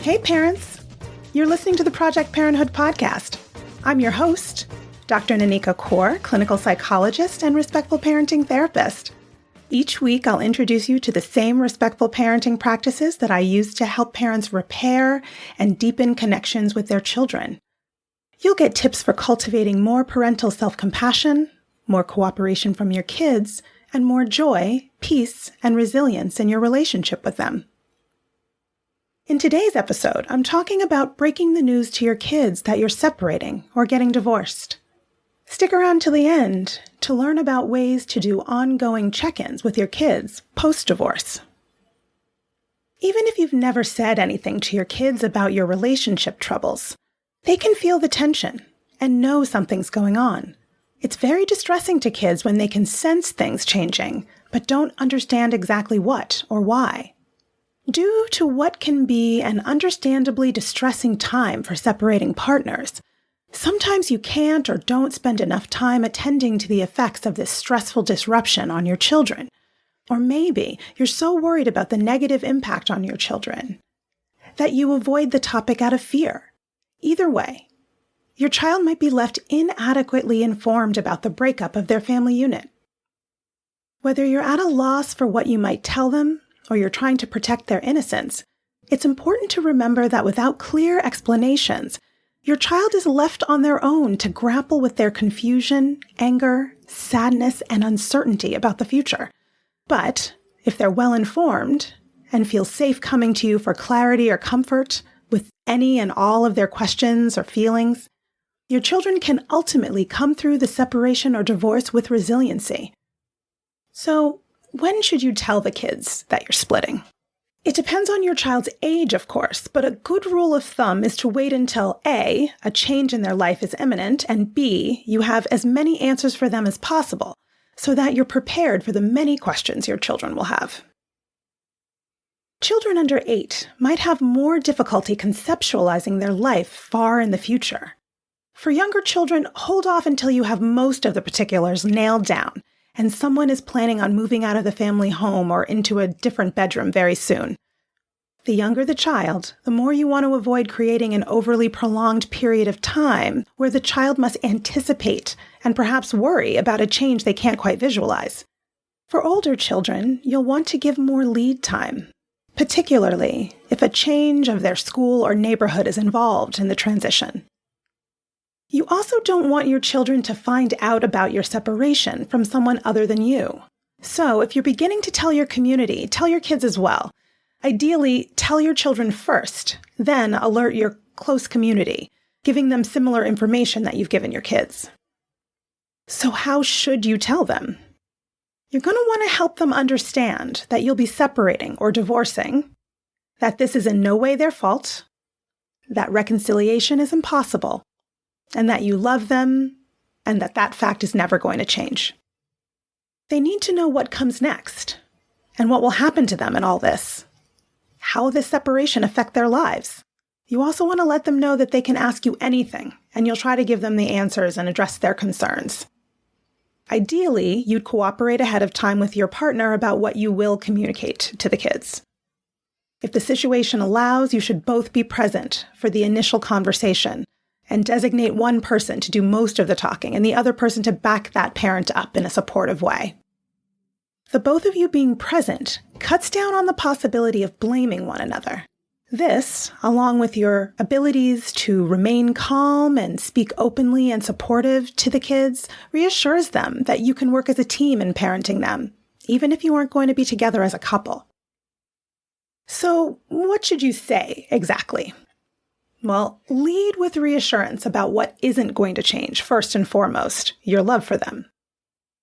Hey parents, you're listening to the Project Parenthood podcast. I'm your host, Dr. Nanika Coor, clinical psychologist and respectful parenting therapist. Each week, I'll introduce you to the same respectful parenting practices that I use to help parents repair and deepen connections with their children. You'll get tips for cultivating more parental self-compassion, more cooperation from your kids, and more joy, peace, and resilience in your relationship with them. In today's episode, I'm talking about breaking the news to your kids that you're separating or getting divorced. Stick around till the end to learn about ways to do ongoing check-ins with your kids post-divorce. Even if you've never said anything to your kids about your relationship troubles, they can feel the tension and know something's going on. It's very distressing to kids when they can sense things changing, but don't understand exactly what or why. Due to what can be an understandably distressing time for separating partners, sometimes you can't or don't spend enough time attending to the effects of this stressful disruption on your children. Or maybe you're so worried about the negative impact on your children that you avoid the topic out of fear. Either way, your child might be left inadequately informed about the breakup of their family unit. Whether you're at a loss for what you might tell them, or you're trying to protect their innocence, it's important to remember that without clear explanations, your child is left on their own to grapple with their confusion, anger, sadness, and uncertainty about the future. But if they're well informed and feel safe coming to you for clarity or comfort with any and all of their questions or feelings, your children can ultimately come through the separation or divorce with resiliency. So, when should you tell the kids that you're splitting? It depends on your child's age, of course, but a good rule of thumb is to wait until A, a change in their life is imminent, and B, you have as many answers for them as possible, so that you're prepared for the many questions your children will have. Children under 8 might have more difficulty conceptualizing their life far in the future. For younger children, hold off until you have most of the particulars nailed down, and someone is planning on moving out of the family home or into a different bedroom very soon. The younger the child, the more you want to avoid creating an overly prolonged period of time where the child must anticipate and perhaps worry about a change they can't quite visualize. For older children, you'll want to give more lead time, particularly if a change of their school or neighborhood is involved in the transition. You also don't want your children to find out about your separation from someone other than you. So if you're beginning to tell your community, tell your kids as well. Ideally, tell your children first, then alert your close community, giving them similar information that you've given your kids. So how should you tell them? You're going to want to help them understand that you'll be separating or divorcing, that this is in no way their fault, that reconciliation is impossible, and that you love them, and that fact is never going to change. They need to know what comes next, and what will happen to them in all this, how this separation affect their lives. You also want to let them know that they can ask you anything, and you'll try to give them the answers and address their concerns. Ideally, you'd cooperate ahead of time with your partner about what you will communicate to the kids. If the situation allows, you should both be present for the initial conversation, and designate one person to do most of the talking and the other person to back that parent up in a supportive way. The both of you being present cuts down on the possibility of blaming one another. This, along with your abilities to remain calm and speak openly and supportive to the kids, reassures them that you can work as a team in parenting them, even if you aren't going to be together as a couple. So, what should you say exactly? Well, lead with reassurance about what isn't going to change, first and foremost, your love for them.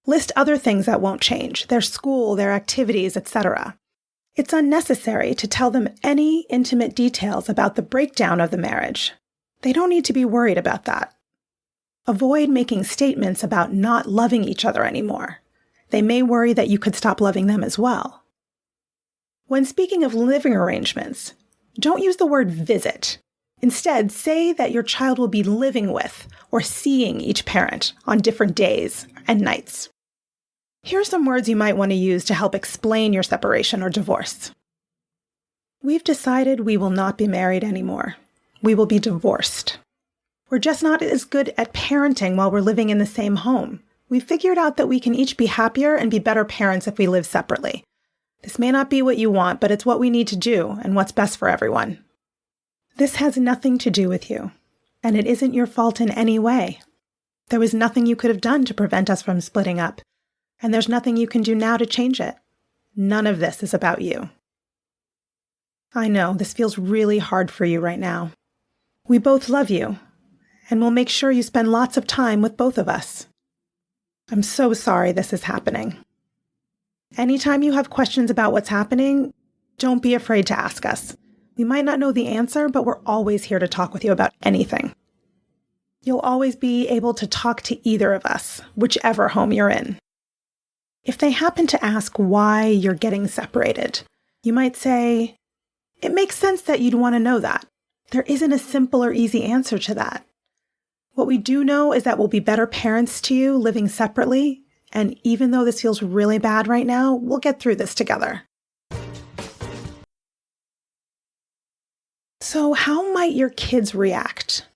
List other things that won't change, their school, their activities, etc. It's unnecessary to tell them any intimate details about the breakdown of the marriage. They don't need to be worried about that. Avoid making statements about not loving each other anymore. They may worry that you could stop loving them as well. When speaking of living arrangements, don't use the word visit. Instead, say that your child will be living with or seeing each parent on different days and nights. Here are some words you might want to use to help explain your separation or divorce. We've decided we will not be married anymore. We will be divorced. We're just not as good at parenting while we're living in the same home. We've figured out that we can each be happier and be better parents if we live separately. This may not be what you want, but it's what we need to do and what's best for everyone. This has nothing to do with you, and it isn't your fault in any way. There was nothing you could have done to prevent us from splitting up, and there's nothing you can do now to change it. None of this is about you. I know this feels really hard for you right now. We both love you, and we'll make sure you spend lots of time with both of us. I'm so sorry this is happening. Anytime you have questions about what's happening, don't be afraid to ask us. We might not know the answer, but we're always here to talk with you about anything. You'll always be able to talk to either of us, whichever home you're in. If they happen to ask why you're getting separated, you might say, "It makes sense that you'd want to know that. There isn't a simple or easy answer to that. What we do know is that we'll be better parents to you living separately, and even though this feels really bad right now, we'll get through this together." So how might your kids react?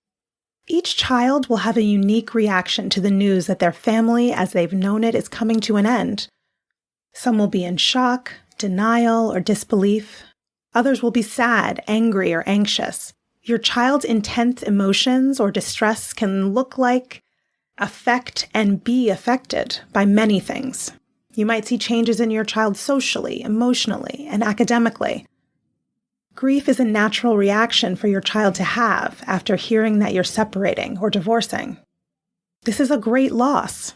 Each child will have a unique reaction to the news that their family, as they've known it, is coming to an end. Some will be in shock, denial, or disbelief. Others will be sad, angry, or anxious. Your child's intense emotions or distress can look like, affect, and be affected by many things. You might see changes in your child socially, emotionally, and academically. Grief is a natural reaction for your child to have after hearing that you're separating or divorcing. This is a great loss.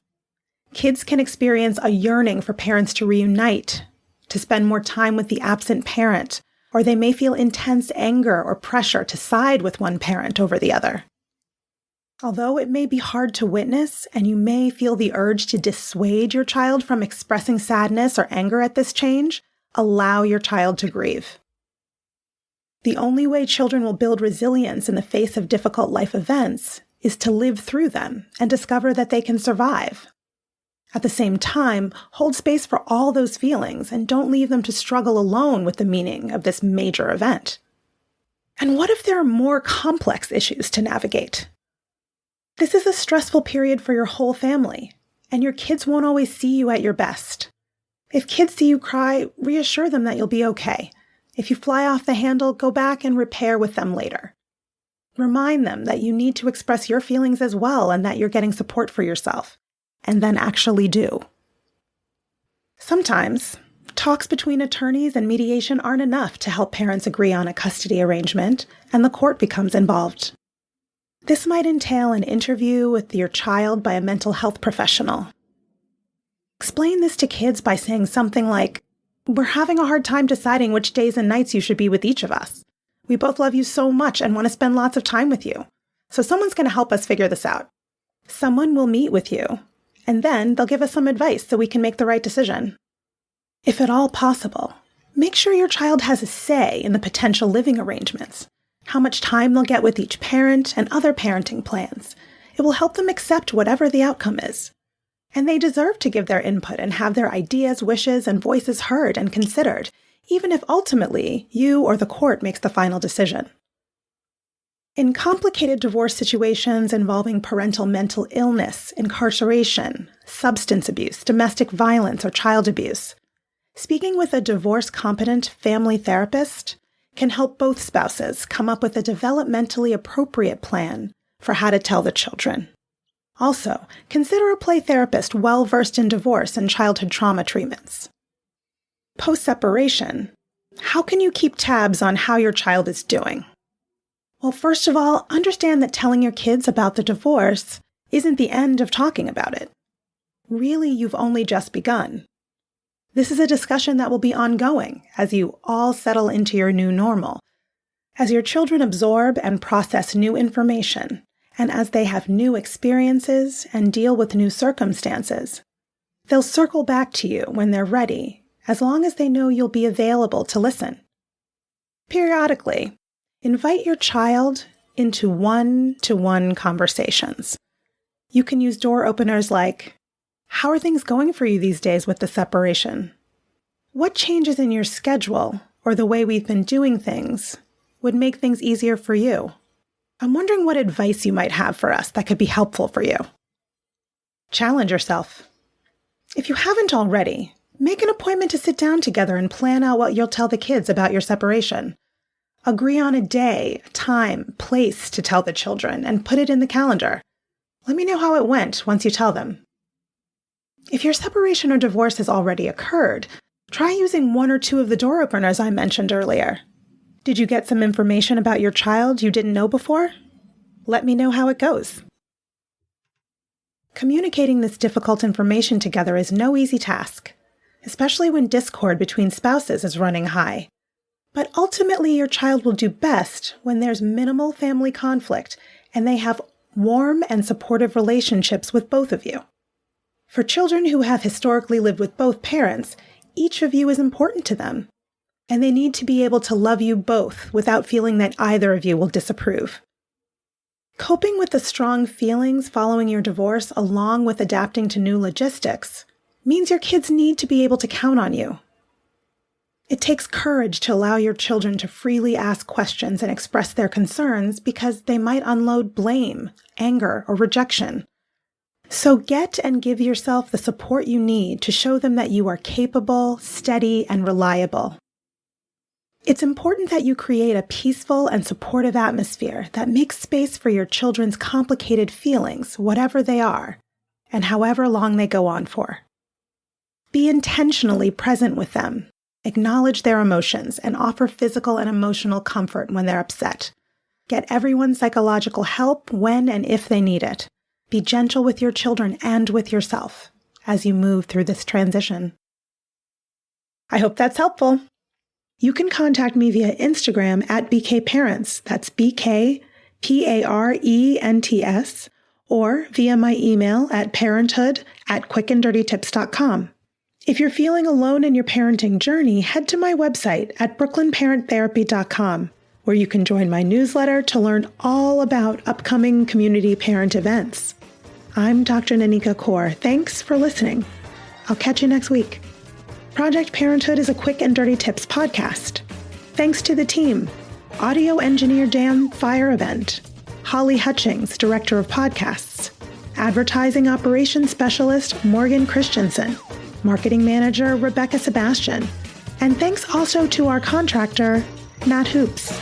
Kids can experience a yearning for parents to reunite, to spend more time with the absent parent, or they may feel intense anger or pressure to side with one parent over the other. Although it may be hard to witness, and you may feel the urge to dissuade your child from expressing sadness or anger at this change, allow your child to grieve. The only way children will build resilience in the face of difficult life events is to live through them and discover that they can survive. At the same time, hold space for all those feelings and don't leave them to struggle alone with the meaning of this major event. And what if there are more complex issues to navigate? This is a stressful period for your whole family, and your kids won't always see you at your best. If kids see you cry, reassure them that you'll be okay. If you fly off the handle, go back and repair with them later. Remind them that you need to express your feelings as well and that you're getting support for yourself, and then actually do. Sometimes, talks between attorneys and mediation aren't enough to help parents agree on a custody arrangement, and the court becomes involved. This might entail an interview with your child by a mental health professional. Explain this to kids by saying something like, "We're having a hard time deciding which days and nights you should be with each of us. We both love you so much and want to spend lots of time with you. So someone's going to help us figure this out. Someone will meet with you, and then they'll give us some advice so we can make the right decision." If at all possible, make sure your child has a say in the potential living arrangements, how much time they'll get with each parent, and other parenting plans. It will help them accept whatever the outcome is. And they deserve to give their input and have their ideas, wishes, and voices heard and considered, even if ultimately you or the court makes the final decision. In complicated divorce situations involving parental mental illness, incarceration, substance abuse, domestic violence, or child abuse, speaking with a divorce-competent family therapist can help both spouses come up with a developmentally appropriate plan for how to tell the children. Also, consider a play therapist well-versed in divorce and childhood trauma treatments. Post-separation, how can you keep tabs on how your child is doing? Well, first of all, understand that telling your kids about the divorce isn't the end of talking about it. Really, you've only just begun. This is a discussion that will be ongoing as you all settle into your new normal, as your children absorb and process new information, and as they have new experiences and deal with new circumstances. They'll circle back to you when they're ready, as long as they know you'll be available to listen. Periodically, invite your child into one-to-one conversations. You can use door openers like, "How are things going for you these days with the separation? What changes in your schedule or the way we've been doing things would make things easier for you. I'm wondering what advice you might have for us that could be helpful for you. Challenge yourself. If you haven't already, make an appointment to sit down together and plan out what you'll tell the kids about your separation. Agree on a day, time, place to tell the children and put it in the calendar. Let me know how it went once you tell them. If your separation or divorce has already occurred, try using one or two of the door openers I mentioned earlier. Did you get some information about your child you didn't know before? Let me know how it goes. Communicating this difficult information together is no easy task, especially when discord between spouses is running high. But ultimately, your child will do best when there's minimal family conflict and they have warm and supportive relationships with both of you. For children who have historically lived with both parents, each of you is important to them, and they need to be able to love you both without feeling that either of you will disapprove. Coping with the strong feelings following your divorce, along with adapting to new logistics, means your kids need to be able to count on you. It takes courage to allow your children to freely ask questions and express their concerns because they might unload blame, anger, or rejection. So get and give yourself the support you need to show them that you are capable, steady, and reliable. It's important that you create a peaceful and supportive atmosphere that makes space for your children's complicated feelings, whatever they are, and however long they go on for. Be intentionally present with them, acknowledge their emotions, and offer physical and emotional comfort when they're upset. Get everyone psychological help when and if they need it. Be gentle with your children and with yourself as you move through this transition. I hope that's helpful. You can contact me via Instagram at BKParents, that's BKPARENTS, or via my email at parenthood@quickanddirtytips.com. If you're feeling alone in your parenting journey, head to my website at brooklynparenttherapy.com, where you can join my newsletter to learn all about upcoming community parent events. I'm Dr. Nanika Coor. Thanks for listening. I'll catch you next week. Project Parenthood is a Quick and Dirty Tips podcast. Thanks to the team. Audio engineer Dan Fireevent, Holly Hutchings, Director of Podcasts, Advertising Operations Specialist Morgan Christensen, Marketing Manager Rebecca Sebastian, and thanks also to our contractor, Matt Hoops.